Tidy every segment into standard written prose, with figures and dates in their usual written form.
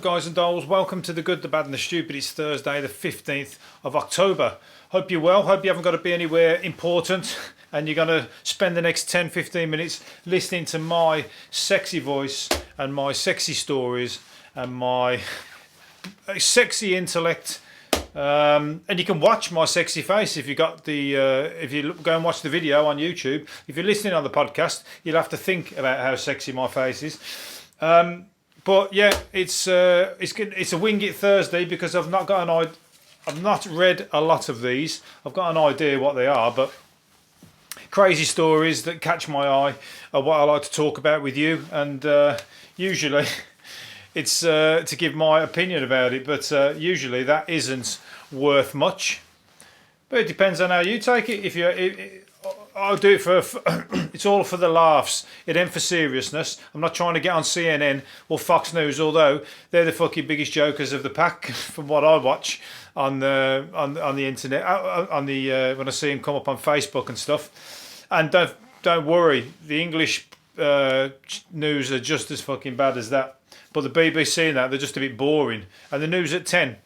up, guys and dolls? Welcome to The Good, The Bad and The Stupid. It's Thursday the 15th of October. Hope you're well. Hope you haven't got to be anywhere important and you're going to spend the next 10-15 minutes listening to my sexy voice and my sexy stories and my sexy intellect. And you can watch my sexy face if you got the if you go and watch the video on YouTube. If you're listening on the podcast, you'll have to think about how sexy my face is. But yeah, it's a wing it Thursday because I've not read a lot of these. I've got an idea what they are, but crazy stories that catch my eye are what I like to talk about with you. And usually it's to give my opinion about it, but usually that isn't worth much. But it depends on how you take it. I'll do it for it's all for the laughs. It ain't for seriousness. I'm not trying to get on CNN or Fox News, although they're the fucking biggest jokers of the pack from what I watch on the internet, when I see them come up on Facebook and stuff. And don't worry, the English news are just as fucking bad as that. But the BBC and that, they're just a bit boring. And the news at 10,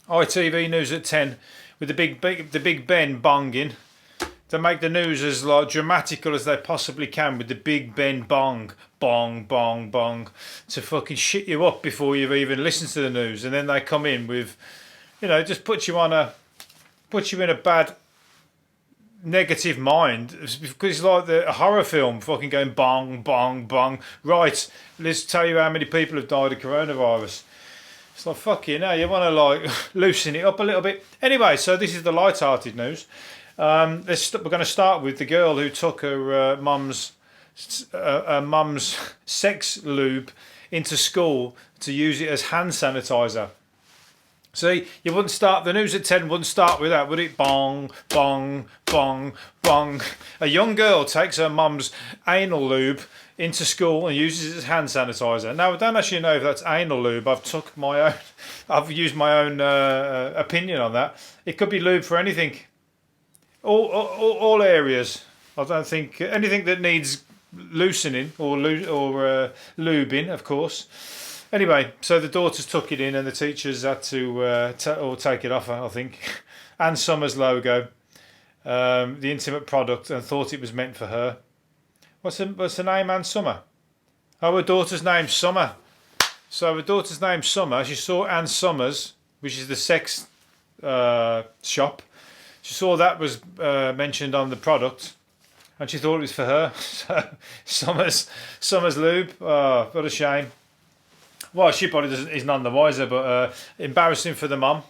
ITV news at 10, with the Big Ben bonging. They make the news as like dramatical as they possibly can with the Big Ben bong, bong, bong, bong, to fucking shit you up before you've even listened to the news. And then they come in with, just put you in a bad, negative mind, because it's like a horror film, fucking going bong, bong, bong. Right, let's tell you how many people have died of coronavirus. It's like, fucking hell, you want to like loosen it up a little bit. Anyway, so this is the light-hearted news. We're going to start with the girl who took her mum's sex lube into school to use it as hand sanitizer. See, the news at 10 wouldn't start with that, would it? Bong, bong, bong, bong. A young girl takes her mum's anal lube into school and uses it as hand sanitizer. Now, I don't actually know if that's anal lube. I've used my own opinion on that. It could be lube for anything. All areas. I don't think anything that needs loosening or lubing, of course. Anyway, so the daughters took it in and the teachers had to take it off, I think. Ann Summers logo, the intimate product, and thought it was meant for her. What's the name, Ann Summer? Oh, her daughter's name's Summer. So her daughter's name's Summer. She saw Ann Summers, which is the sex shop. She saw that was mentioned on the product, and she thought it was for her. So Summer's lube. Oh, what a shame. Well, she probably is none the wiser, but embarrassing for the mum,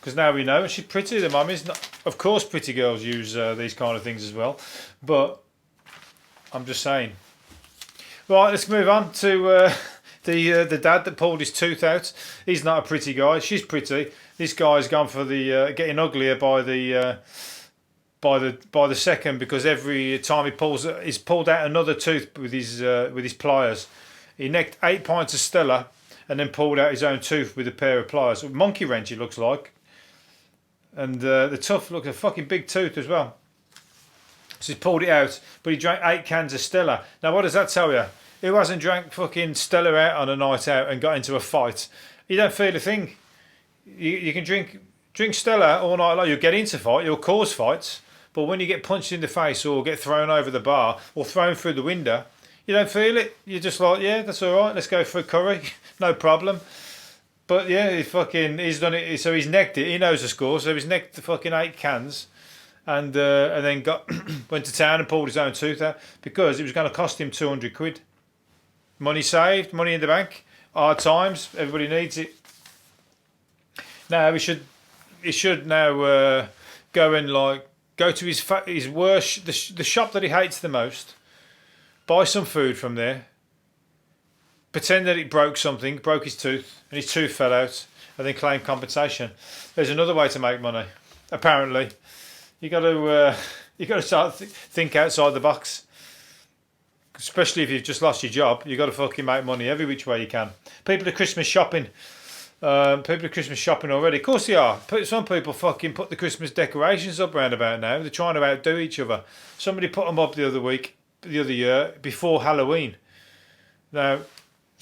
because now we know. She's pretty. The mum is not. Of course, pretty girls use these kind of things as well. But I'm just saying. Right, let's move on to the dad that pulled his tooth out. He's not a pretty guy. She's pretty. This guy's gone for the getting uglier by the second, because every time he's pulled out another tooth with his pliers. He necked 8 pints of Stella and then pulled out his own tooth with a pair of pliers. A monkey wrench, it looks like. And the tooth looks a fucking big tooth as well. So he pulled it out, but he drank 8 cans of Stella. Now, what does that tell you? Who hasn't drank fucking Stella out on a night out and got into a fight? You don't feel a thing. You can drink Stella all night long. You'll get into fight, you'll cause fights, but when you get punched in the face or get thrown over the bar or thrown through the window, you don't feel it. You're just like, yeah, that's all right. Let's go for a curry, no problem. But yeah, he's done it. So he's necked it. He knows the score. So he's necked the fucking 8 cans, and then went to town and pulled his own tooth out because it was going to cost him 200 quid. Money saved, money in the bank. Hard times. Everybody needs it. Now he should now go and go to his worst, the shop that he hates the most, buy some food from there, pretend that it broke his tooth, and his tooth fell out, and then claim compensation. There's another way to make money. Apparently, you got to start think outside the box. Especially if you've just lost your job, you got to fucking make money every which way you can. People are Christmas shopping. People are Christmas shopping already. Of course they are. Some people fucking put the Christmas decorations up round about now. They're trying to outdo each other. Somebody put them up the other year before Halloween. Now,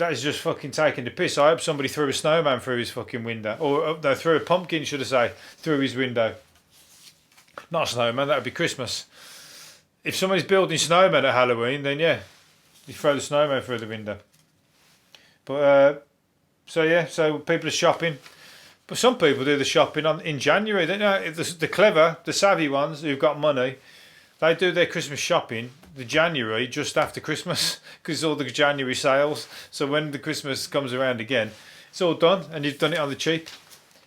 that is just fucking taking the piss. I hope somebody threw a snowman through his fucking window. Or, no, threw a pumpkin, should I say, through his window. Not a snowman, that would be Christmas. If somebody's building snowmen at Halloween, then yeah, you throw the snowman through the window. But, so yeah, so people are shopping. But some people do the shopping in January. They know, the clever, the savvy ones who've got money, they do their Christmas shopping the January just after Christmas because it's all the January sales. So when the Christmas comes around again, it's all done and you've done it on the cheap.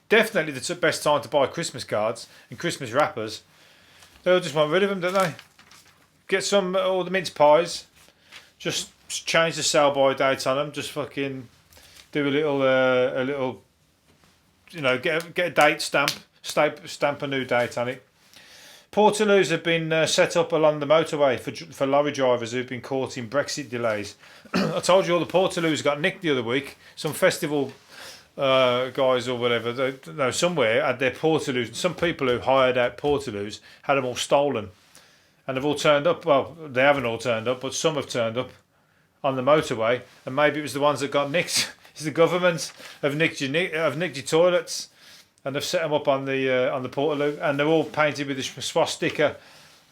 Definitely the best time to buy Christmas cards and Christmas wrappers. They all just want rid of them, don't they? Get some, all the mince pies, just change the sell-by date on them, just fucking do a little, you know, get a date stamp a new date on it. Portaloos have been set up along the motorway for lorry drivers who've been caught in Brexit delays. I told you all the Portaloos got nicked the other week. Some festival guys or whatever, somewhere had their Portaloos. Some people who hired out Portaloos had them all stolen. And they've all turned up. Well, they haven't all turned up, but some have turned up on the motorway. And maybe it was the ones that got nicked. It's the government have nicked your toilets. And they've set them up on the Portaloo, and they're all painted with a swastika.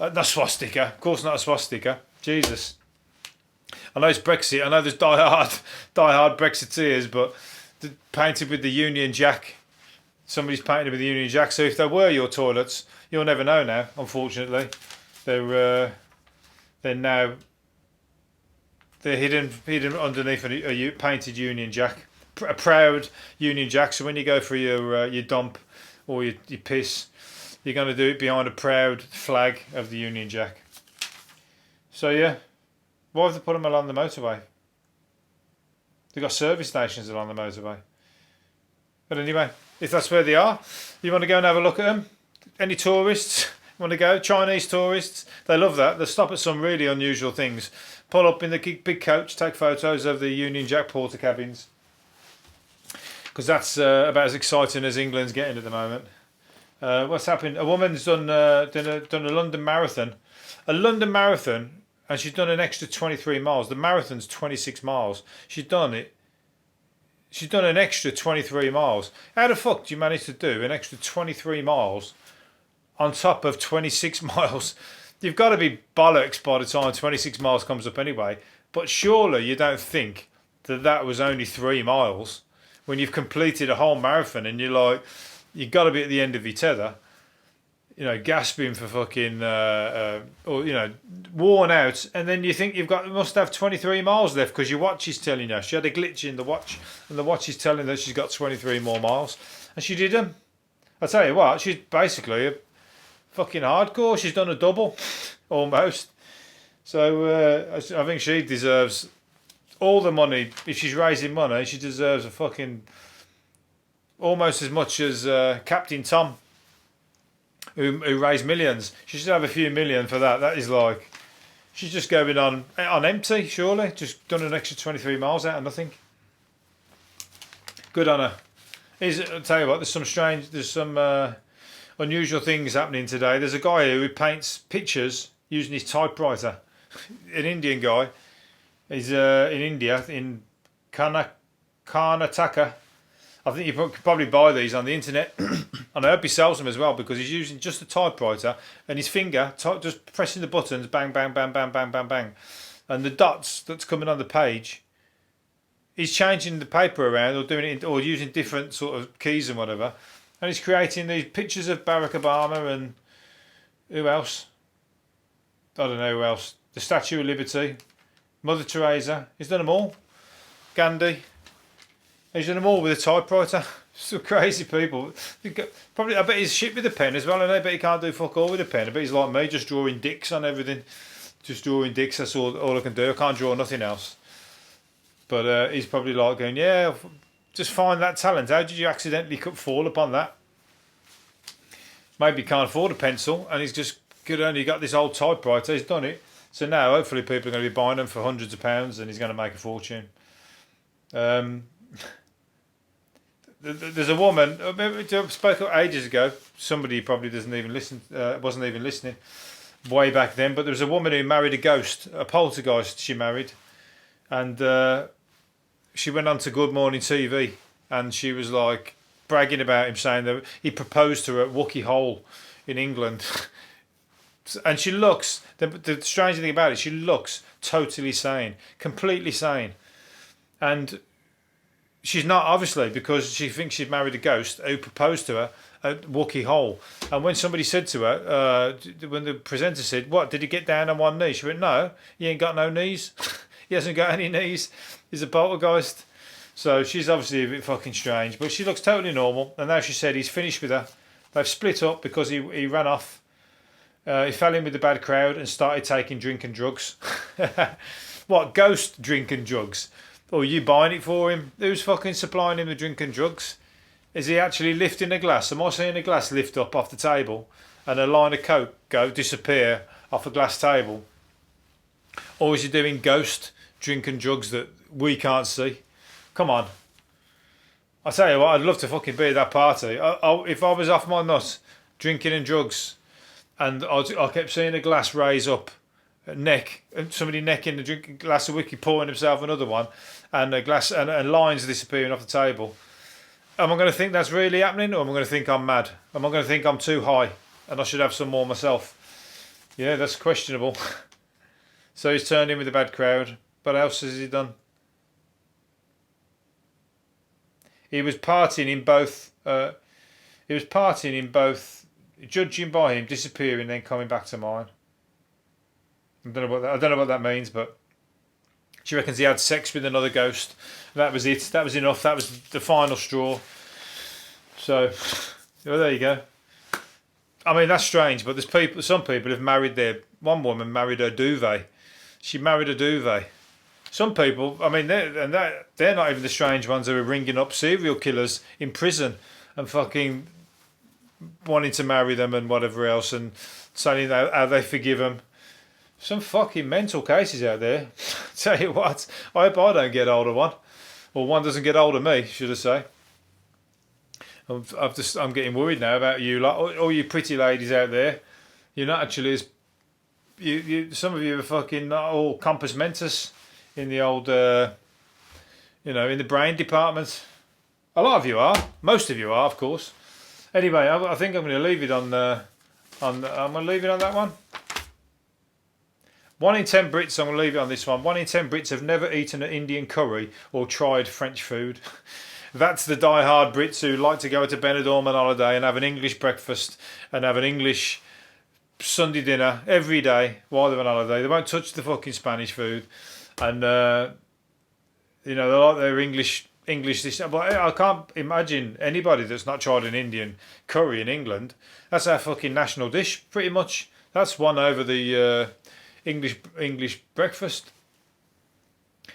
Not swastika, of course not a swastika. Jesus. I know it's Brexit. I know there's die-hard Brexiteers, but they're painted with the Union Jack. Somebody's painted with the Union Jack. So if they were your toilets, you'll never know now. Unfortunately, they're now hidden underneath a painted Union Jack. A proud Union Jack. So when you go for your dump or your piss, you're going to do it behind a proud flag of the Union Jack. So yeah, why have they put them along the motorway? They've got service stations along the motorway. But anyway, if that's where they are, you want to go and have a look at them. Any tourists want to go? Chinese tourists, they love that. They stop at some really unusual things. Pull up in the big coach, take photos of the Union Jack porter cabins. Because that's about as exciting as England's getting at the moment. What's happened? A woman's done a London marathon. A London marathon, and she's done an extra 23 miles. The marathon's 26 miles. She's done an extra 23 miles. How the fuck do you manage to do an extra 23 miles on top of 26 miles? You've got to be bollocks by the time 26 miles comes up anyway. But surely you don't think that was only 3 miles. When you've completed a whole marathon and you're like, you've got to be at the end of your tether, you know, gasping for fucking, or, you know, worn out, and then you think must have 23 miles left because your watch is telling you. She had a glitch in the watch, and the watch is telling her she's got 23 more miles, and she did them. I tell you what, she's basically a fucking hardcore. She's done a double, almost. So I think she deserves all the money. If she's raising money, she deserves a fucking almost as much as Captain Tom, who raised millions. She should have a few million for that. That is like, she's just going on empty, surely. Just done an extra 23 miles out of nothing. Good on her. I'll tell you what, there's some unusual things happening today. There's a guy who paints pictures using his typewriter. An Indian guy. He's in India, in Karnataka. I think you could probably buy these on the internet. And I hope he sells them as well, because he's using just a typewriter and his finger, just pressing the buttons, bang, bang, bang, bang, bang, bang, bang. And the dots that's coming on the page, he's changing the paper around or doing it, or using different sort of keys and whatever. And he's creating these pictures of Barack Obama and who else? I don't know who else. The Statue of Liberty. Mother Teresa, he's done them all. Gandhi, he's done them all with a typewriter. Some crazy people. Probably, I bet he's shit with a pen as well. I bet he can't do fuck all with a pen. I bet he's like me, just drawing dicks on everything. Just drawing dicks. That's all I can do. I can't draw nothing else. But he's probably like going, yeah, just find that talent. How did you accidentally fall upon that? Maybe he can't afford a pencil, and he's just only got this old typewriter. He's done it. So now, hopefully, people are going to be buying them for hundreds of pounds, and he's going to make a fortune. There's a woman. I spoke ages ago. Somebody probably doesn't even listen. Wasn't even listening way back then. But there was a woman who married a ghost, a poltergeist. She married, and she went on to Good Morning TV, and she was like bragging about him, saying that he proposed to her at Wookey Hole in England. And she looks, the strange thing about it, she looks totally sane, completely sane. And she's not, obviously, because she thinks she's married a ghost who proposed to her at Wookey Hole. And when somebody said to her, when the presenter said, "What, did he get down on one knee?" She went, "No, he ain't got no knees." He hasn't got any knees. He's a poltergeist. So she's obviously a bit fucking strange, but she looks totally normal. And now she said he's finished with her. They've split up because he ran off. He fell in with the bad crowd and started taking drink and drugs. What, ghost drink and drugs? Or are you buying it for him? Who's fucking supplying him the drink and drugs? Is he actually lifting a glass? Am I seeing a glass lift up off the table and a line of coke disappear off a glass table? Or is he doing ghost drink and drugs that we can't see? Come on. I tell you what, I'd love to fucking be at that party. If I was off my nut, drinking and drugs, and I kept seeing a glass raise up, somebody necking the drinking glass of whiskey, pouring himself another one, and a glass and lines disappearing off the table. Am I going to think that's really happening, or am I going to think I'm mad? Am I going to think I'm too high and I should have some more myself? Yeah, that's questionable. So he's turned in with a bad crowd. What else has he done? He was partying in both. Judging by him disappearing, then coming back to mine. I don't know what that means, but she reckons he had sex with another ghost. That was it. That was enough. That was the final straw. So, well, there you go. I mean, that's strange, but there's some people have married one woman married her duvet. She married a duvet. Some people, I mean, they're not even the strange ones who are ringing up serial killers in prison and fucking wanting to marry them and whatever else, and saying how they forgive them. Some fucking mental cases out there. Tell you what, I hope I don't get hold of one, or one doesn't get hold of me, should I say. I'm getting worried now about you, like all you pretty ladies out there. You're not actually as some of you are fucking not all compass mentis in the old, in the brain department. A lot of you are. Most of you are, of course. Anyway, I think I'm going to leave it on. I'm going to leave it on that one. 1 in 10 Brits. I'm going to leave it on this one. 1 in 10 Brits have never eaten an Indian curry or tried French food. That's the die-hard Brits who like to go to Benidorm on holiday and have an English breakfast and have an English Sunday dinner every day while they're on holiday. They won't touch the fucking Spanish food, and they like their English dish. But I can't imagine anybody that's not tried an Indian curry in England. That's our fucking national dish, pretty much. That's won over the English breakfast.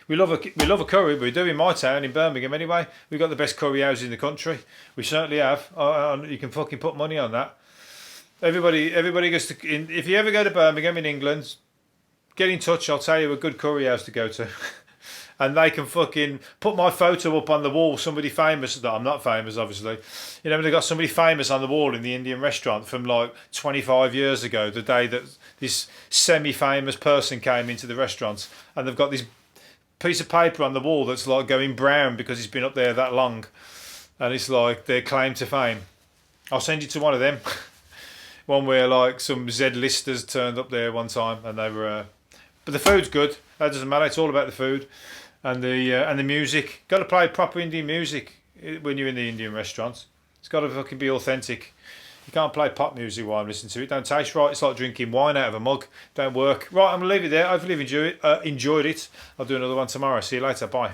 We love a curry. We do in my town, in Birmingham anyway. We've got the best curry houses in the country. We certainly have. You can fucking put money on that. Everybody goes to. If you ever go to Birmingham in England, get in touch. I'll tell you a good curry house to go to. And they can fucking put my photo up on the wall. Somebody famous. I'm not famous, obviously. They've got somebody famous on the wall in the Indian restaurant from like 25 years ago, the day that this semi-famous person came into the restaurant, and they've got this piece of paper on the wall that's like going brown because it's been up there that long, and it's like their claim to fame. I'll send you to one of them. One where like some Z-listers turned up there one time, and they were. But the food's good. That doesn't matter. It's all about the food and the music. Got to play proper Indian music when you're in the Indian restaurants. It's got to fucking be authentic. You can't play pop music while I'm listening to it. Don't taste right. It's like drinking wine out of a mug. Don't work. Right, I'm going to leave it there. Hopefully you've enjoyed it. I'll do another one tomorrow. See you later. Bye.